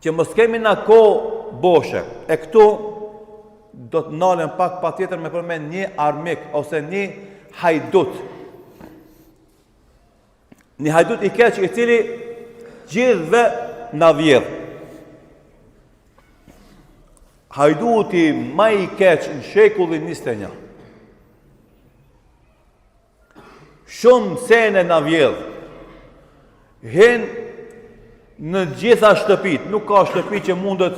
që mos kemi na kohë boshe. E këtu do të nalen pak patjetër me përmend një armik ose një hajdut. Një hajdut i keq i cili gjithve na vjedh. Hajduti më i keq në shekullin 21. Shumë sene na vjedh. Hen në gjitha shtëpit, nuk ka shtëpi që mundet,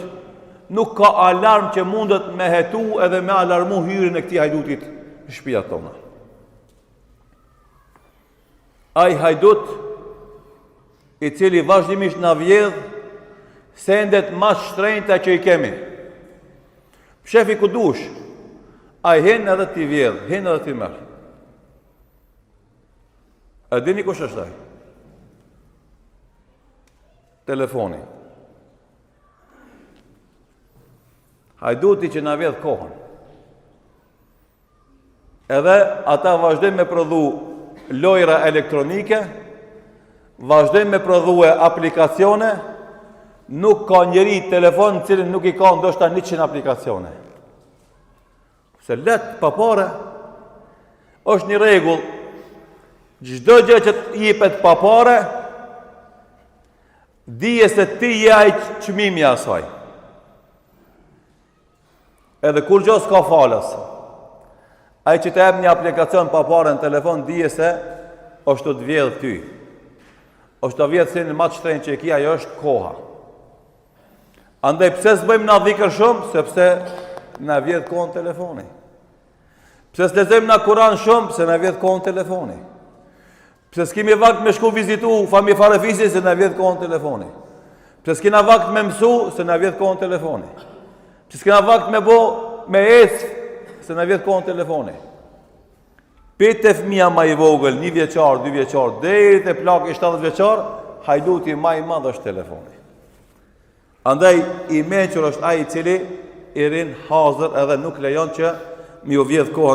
nuk ka alarm që mundet me hetu edhe me alarmu hyrjen e këtij hajdutit në shtëpiat tona. Ai hajdut i cili vazhdimisht na vjedh sendet më të shtrenjta që i kemi. Shefi ku dush, ai hen edhe ti vjedh, hen edhe ti merr. A dini kush është ai? Telefoni. Hajduti që na vjedh kohën. Edhe ata vazhdojnë me prodhu lojra elektronike, vazhdojnë me prodhu aplikacione, nuk ka njëri telefon në cilin nuk i ka ndoshta 100 aplikacione. Se let pa pare, është një rregull, çdo gjë që të jepet pa pare, dije se ti je ai çmimi i asaj. Edhe kur gjë s'ka falas. Ai që të jep një aplikacion pa parë në telefon, dije se është të vjedh ty. Është të vjedh se në më të shtrenjtë që e ki, ajo është koha. Andaj pse s'bëjmë na dhikër shumë? Sepse na vjedh kohën telefoni. Pse s'lexojmë na Kur'an shumë? Se na vjedh kohën telefoni. Pse s'kemi vakt me shku vizitu fami farefisi? Se na vjedh kohën telefoni. Pse s'kena vakt me mësu? Se na vjedh kohën telefoni. Pse s'kena vakt me ecë? Se na vjedh kohën telefoni. Pete fëmia ma i vogël, 1 vjeçar, 2 vjeçar, deri te plaki 70 vjeçar, hajduti ma i madh është telefoni. Andaj i mençur është ai i cili i rin hazër edhe nuk lejon që mi u vjedh kohën